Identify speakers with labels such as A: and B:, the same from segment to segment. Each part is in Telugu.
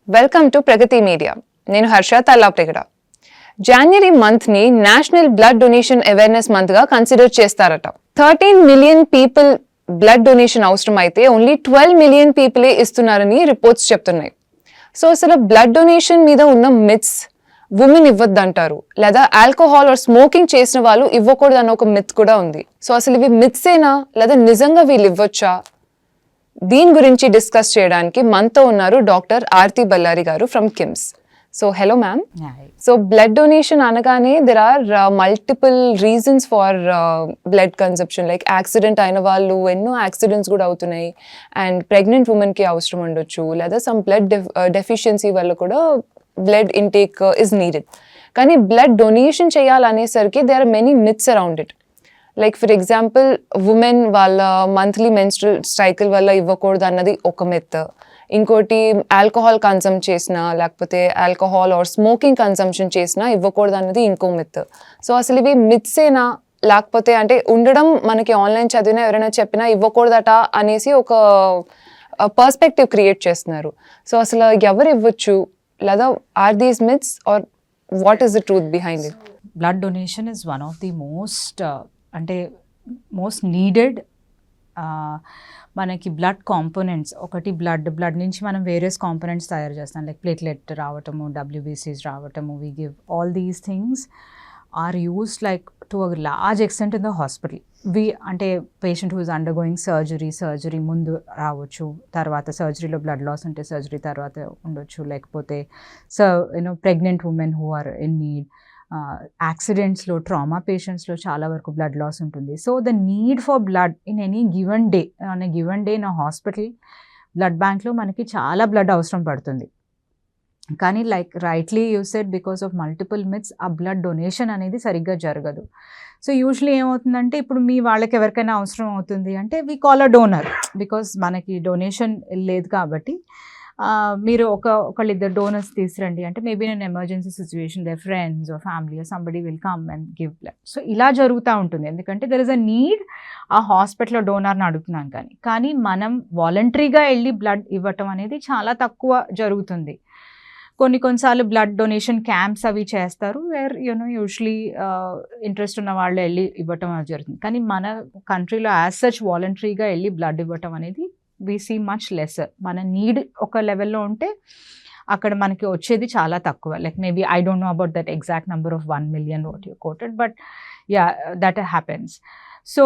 A: Welcome to Pragati media. నేను హర్ష తల్లాప్రగడ. జాన్వరి మంత్ని నేషనల్ బ్లడ్ డొనేషన్ అవేర్నెస్ మంత్గా కన్సిడర్ చేస్తారట. 13 మిలియన్ పీపుల్ బ్లడ్ డొనేషన్ అవసరం అయితే ఓన్లీ 12 మిలియన్ పీపులే ఇస్తున్నారని రిపోర్ట్స్ చెప్తున్నాయి. సో అసలు బ్లడ్ డొనేషన్ మీద ఉన్న మిత్స్, ఉమెన్ ఇవ్వద్దంటారు, లేదా ఆల్కహాల్ ఆర్ స్మోకింగ్ చేసిన వాళ్ళు ఇవ్వకూడదు అన్న ఒక మిత్ కూడా ఉంది. సో అసలు ఇవి మిత్సేనా లేదా నిజంగా వీళ్ళు ఇవ్వచ్చా? దీని గురించి డిస్కస్ చేయడానికి మనతో ఉన్నారు doctor Aarti Bellary garu from KIMS. So hello ma'am. So blood donation అనగానే there are multiple reasons for blood consumption. Like accident అయిన వాళ్ళు, ఎన్నో యాక్సిడెంట్స్ కూడా అవుతున్నాయి. అండ్ ప్రెగ్నెంట్ ఉమెన్కి అవసరం ఉండొచ్చు, లేదా సమ్ బ్లడ్ డెఫిషియన్సీ వల్ల కూడా బ్లడ్ ఇంటేక్ ఇస్ నీడెడ్. కానీ బ్లడ్ డొనేషన్ చేయాలనేసరికి there are many myths around it. Like for example, women వాళ్ళ మంత్లీ మెన్స్ట్రల్ సైకిల్ వల్ల ఇవ్వకూడదు అన్నది ఒక మిత్. ఇంకోటి, ఆల్కహాల్ కన్సమ్ చేసినా, లేకపోతే ఆల్కహాల్ ఆర్ స్మోకింగ్ కన్సంప్షన్ చేసినా ఇవ్వకూడదు అన్నది ఇంకో మిత్. సో అసలు ఇవి మిత్సేనా, లేకపోతే అంటే ఉండడం మనకి ఆన్లైన్ చదివినా ఎవరైనా చెప్పినా ఇవ్వకూడదట అనేసి ఒక పర్స్పెక్టివ్ క్రియేట్ చేస్తున్నారు. సో అసలు ఎవరు ఇవ్వచ్చు, లేదా are these myths are what is the truth behind it?
B: Blood donation is one of the most needed. మనకి బ్లడ్ కాంపోనెంట్స్, ఒకటి బ్లడ్ నుంచి మనం వేరియస్ కాంపోనెంట్స్ తయారు చేస్తాం. లైక్ ప్లేట్లెట్ రావటము, WBCs రావటము, we give all these things are used like to a large extent in the hospital. అంటే patient who is undergoing surgery ముందు రావచ్చు, తర్వాత సర్జరీలో బ్లడ్ లాస్ ఉంటే సర్జరీ తర్వాత ఉండొచ్చు, లేకపోతే pregnant women who are in need, యాక్సిడెంట్స్లో, ట్రామా పేషెంట్స్లో చాలా వరకు బ్లడ్ లాస్ ఉంటుంది. So the need for blood in any given day, in a hospital blood బ్యాంక్లో మనకి చాలా బ్లడ్ అవసరం పడుతుంది. కానీ like rightly you said, because of multiple myths ఆ బ్లడ్ డొనేషన్ అనేది సరిగ్గా జరగదు. సో యూజువల్లీ ఏమవుతుందంటే, ఇప్పుడు మీ వాళ్ళకి ఎవరికైనా అవసరం అవుతుంది అంటే we call a donor, because మనకి డొనేషన్ లేదు కాబట్టి మీరు ఒకళ్ళిద్దరు డోనర్స్ తీసురండి అంటే మేబీ నేను emergency situation, they friends or family or somebody will come and give blood. So ఇలా జరుగుతూ ఉంటుంది, ఎందుకంటే దెర్ ఇస్ అ నీడ్. ఆ హాస్పిటల్లో డోనర్ని అడుగుతున్నాం, కానీ మనం వాలంటరీగా వెళ్ళి బ్లడ్ ఇవ్వటం అనేది చాలా తక్కువ జరుగుతుంది. కొన్నిసార్లు బ్లడ్ డొనేషన్ క్యాంప్స్ అవి చేస్తారు, వేర్ యూజువలీ ఇంట్రెస్ట్ ఉన్న వాళ్ళు వెళ్ళి ఇవ్వటం అది జరుగుతుంది. కానీ మన కంట్రీలో యాజ్ సచ్ వాలంటరీగా వెళ్ళి బ్లడ్ ఇవ్వటం అనేది we see much lesser. మన నీడ్ ఒక లెవెల్లో ఉంటే అక్కడ మనకి వచ్చేది చాలా తక్కువ. Like maybe I don't know about that exact number of 1 million what you quoted, but yeah, that happens. So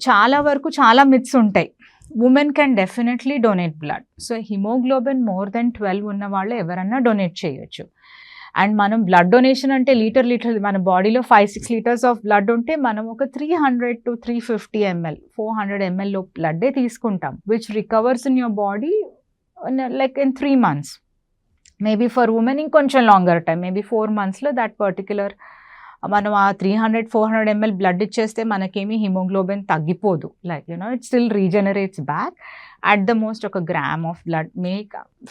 B: చాలా వరకు చాలా మిత్స్ ఉంటాయి. Women can definitely donate blood. So haemoglobin more than 12 ఉన్న వాళ్ళు ఎవరన్నా డొనేట్ చేయొచ్చు. అండ్ మనం బ్లడ్ డొనేషన్ అంటే లీటర్ మన బాడీలో 5-6 లీటర్స్ ఆఫ్ బ్లడ్ ఉంటే మనం ఒక 300 to 350 ml 400 ml లో బ్లడ్డే తీసుకుంటాం, which recovers in your body like in 3 months. Maybe for women ఇంకొంచెం లాంగర్ టైం, మేబీ 4 monthsలో దట్ పర్టిక్యులర్ మనం ఆ 300-400 ml బ్లడ్ ఇచ్చేస్తే మనకేమీ హిమోగ్లోబిన్ తగ్గిపోదు. Like it still regenerates back. At the most, ఒక gram of blood may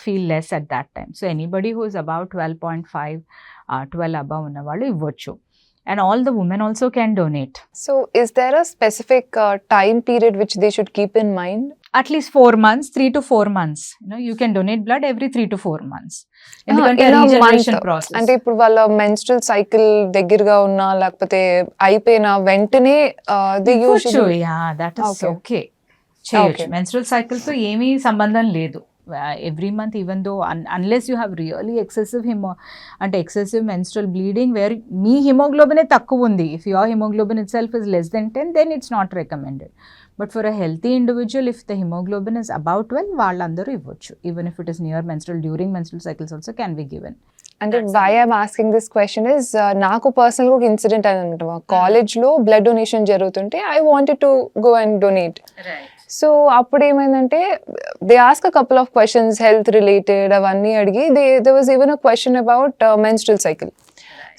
B: feel less at that time. So anybody who is about 12.5, 12 above ఉన్న వాళ్ళు ఇవ్వచ్చు. And all the women also can donate.
A: So is there a specific time period which they should keep in mind?
B: At least 4 months, 3 to 4 months. You can donate blood every 3 to 4 months. ఎందుకంటే రీజనరేషన్ ప్రాసెస్.
A: అంటే ఇప్పుడు వాళ్ళ మెన్స్ట్రల్ సైకిల్ దగ్గరగా ఉన్నా, లేకపోతే అయిపోయినా వెంటనే they usually,
B: yeah, that is okay, చేయొచ్చు. మెన్స్ట్రల్ సైకిల్తో ఏమీ సంబంధం లేదు. Every month, even though unless you have really excessive menstrual bleeding where మీ హిమోగ్లోబినే తక్కువ ఉంది. If your haemoglobin itself is less than 10, then it's not recommended. But for a healthy individual, if the haemoglobin is about 12, వాళ్ళందరూ ఇవ్వచ్చు. Even if it is near menstrual, during menstrual cycles also can be given.
A: అంటే why I'm asking this question is, నాకు పర్సనల్గా ఒక ఇన్సిడెంట్ అయిందన్నమాట. మా కాలేజ్లో బ్లడ్ డొనేషన్ జరుగుతుంటే I wanted to go and donate. So అప్పుడు ఏమైందంటే, they ask a couple of questions health related, అవన్నీ అడిగి they was even a question about menstrual cycle.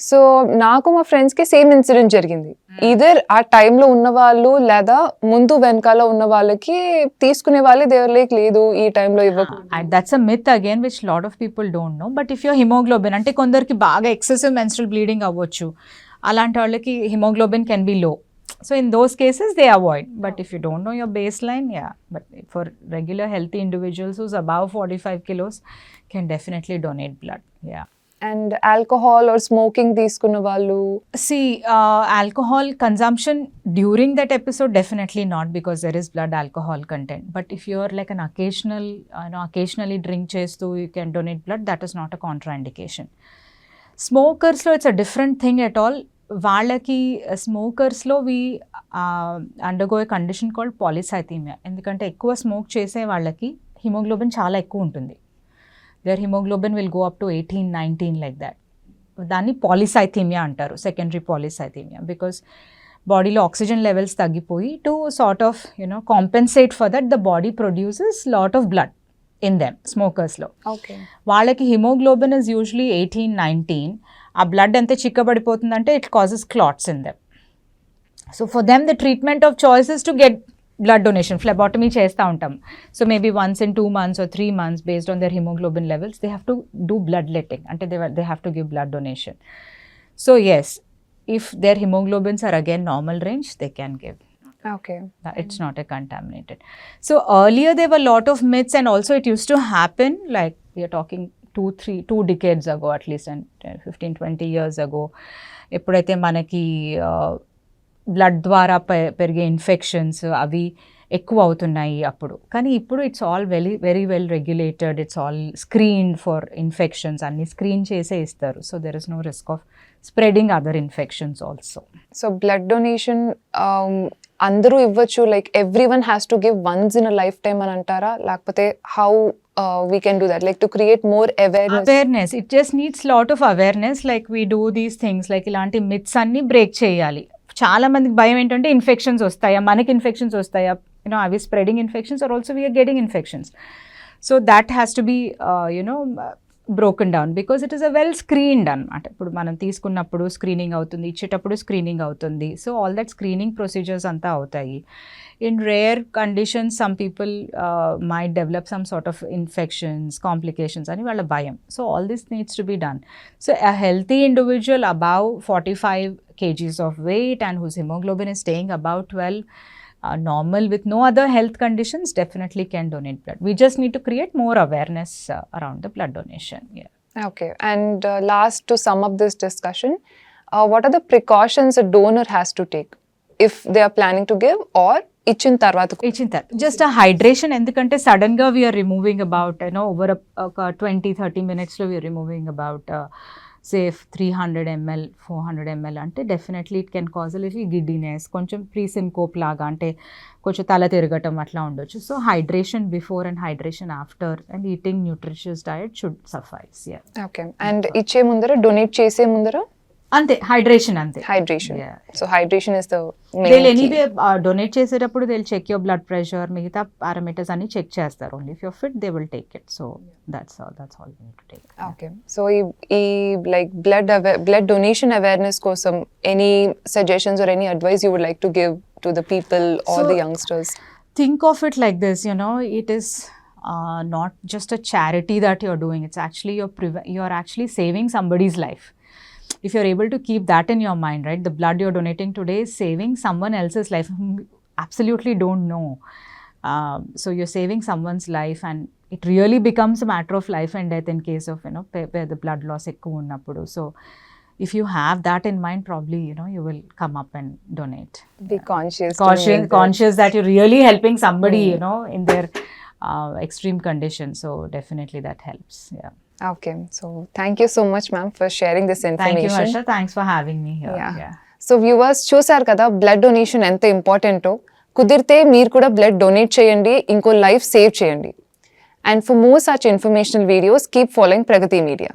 A: So నాకు మా ఫ్రెండ్స్కి సేమ్ ఇన్సిడెంట్ జరిగింది. ఈదర్ ఆ టైంలో ఉన్న వాళ్ళు, లేదా ముందు వెనకాల ఉన్న వాళ్ళకి తీసుకునే వాళ్ళే దేవర్ లేదు ఈ టైంలో ఇవ్వకు.
B: That's a myth again which lot of people don't know. But if your haemoglobin, అంటే కొందరికి బాగా ఎక్సెసివ్ మెన్స్ట్రల్ బ్లీడింగ్ అవ్వచ్చు, అలాంటి వాళ్ళకి haemoglobin can be low. So in those cases, they avoid. But if you don't know your baseline, yeah. But for regular healthy individuals who's above 45 kilos, can definitely donate blood. Yeah.
A: And alcohol or smoking తీసుకున్న వాళ్ళు
B: See, alcohol consumption during that episode, definitely not, because there is blood alcohol content. But if you're like an occasionally drink chestu, you can donate blood, that is not a contraindication. Smokers lo it's a different thing at all. వాళ్ళకి స్మోకర్స్లో undergo a condition called polycythaemia. ఎందుకంటే ఎక్కువ స్మోక్ చేసే వాళ్ళకి హిమోగ్లోబిన్ చాలా ఎక్కువ ఉంటుంది. Their haemoglobin will go up to 18-19 like that. దాన్ని పాలిసైథీమియా అంటారు, సెకండరీ పాలిసైథీమియా, బికాస్ బాడీలో ఆక్సిజన్ లెవెల్స్ తగ్గిపోయి to sort of compensate for that the body produces lot of blood in them. స్మోకర్స్లో వాళ్ళకి హిమోగ్లోబిన్ ఇస్ యూజువలీ 18-19. ఆ బ్లడ్ ఎంత చిక్కబడిపోతుందంటే it causes clots in them. So for them the treatment of choice is to get blood donation. Phlebotomy చేస్తూ ఉంటాం. So maybe once in 2 months or 3 months, based on their hemoglobin levels, they have to do bloodletting. అంటే they have to give blood donation. So yes, if their hemoglobins are again normal range, they can give.
A: Okay.
B: It's not a contaminated. So earlier there were a lot of myths, and also it used to happen, like we are talking 2 decades ago at least, and 15-20 years ago. ఎప్పుడైతే మనకి బ్లడ్ ద్వారా పెరిగే ఇన్ఫెక్షన్స్ అవి ఎక్కువ అవుతున్నాయి అప్పుడు. కానీ ఇప్పుడు it's all very well regulated, it's all screened for infections, అన్ని స్క్రీన్ చేసే ఇస్తారు. So there is no risk of spreading other infections also.
A: So blood donation అందరూ ఇవ్వచ్చు, like every one has to give once in a life time అని అంటారా, లేకపోతే how we can do that, like to create more awareness?
B: It just needs lot of awareness, like we do these things, like ఇలాంటి మిత్స్ అన్ని బ్రేక్ చేయాలి. చాలా మందికి భయం ఏంటంటే ఇన్ఫెక్షన్స్ వస్తాయా, మనకి ఇన్ఫెక్షన్స్ వస్తాయా, అవి spreading infections are also we are getting infections. So that has to be broken down, because it is a well screened అనమాట. ఇప్పుడు మనం తీసుకున్నప్పుడు స్క్రీనింగ్ అవుతుంది, ఇచ్చేటప్పుడు స్క్రీనింగ్ అవుతుంది. So all that screening procedures అంతా అవుతాయి. In rare conditions, some people might develop some sort of infections, complications, and వాళ్ళ భయం. So all this needs to be done. So a healthy individual above 45 kgs of weight and whose hemoglobin is staying above 12, normal with no other health conditions, definitely can donate blood. We just need to create more awareness around the blood donation. Yeah.
A: Okay. And last, to sum up this discussion, what are the precautions a donor has to take if they are planning to give, or ఇచ్చిన తర్వాత
B: జస్ట్ ఆ హైడ్రేషన్. ఎందుకంటే సడన్ గా వీఆర్ రిమూవింగ్ అబౌట్ ఓవర్ ఒక 20-30 minutesలో we are removing about say 300 ml 400 ml అంటే definitely it can cause a little giddiness, కొంచెం ప్రీసింకోప్ లాగా, అంటే కొంచెం తల తిరగటం అట్లా ఉండొచ్చు. So hydration before and hydration after and eating nutritious diet should suffice.
A: Okay. And ఇచ్చే ముందర, డొనేట్ చేసే ముందర
B: అంతే హైడ్రేషన్, అంతే
A: hydration. So hydration is the
B: main. Anyway donate చేసేటప్పుడు they will check your blood pressure, మిగతా పారామీటర్స్ అన్ని చెక్ చేస్తారు. Only if you're fit they will take it. So that's all you need to take.
A: Okay. So ఈ లైక్ బ్లడ్ డొనేషన్ అవేర్నెస్ కోసం any suggestions or any advice you would like to give to the people or the youngsters?
B: Think of it like this, it is not just a charity that you're doing. It's actually you're actually saving somebody's life. If you're able to keep that in your mind, right, the blood you're donating today is saving someone else's life whom you absolutely don't know. So you're saving someone's life, and it really becomes a matter of life and death in case of where the blood loss ekku unnappudu. So if you have that in mind, probably you will come up and donate.
A: Be conscious
B: that you're really helping somebody in their extreme condition. So definitely that helps. Yeah.
A: Okay. So thank you so much, ma'am, for sharing this information.
B: Thank you, Harsha. Thanks for having me here.
A: Yeah. So viewers, చూసారు కదా బ్లడ్ డొనేషన్ ఎంత ఇంపార్టెంటో. కుదిరితే మీరు కూడా బ్లడ్ డొనేట్ చేయండి, ఇంకో లైఫ్ సేవ్ చేయండి. And for more such informational videos, keep following Pragathi Media.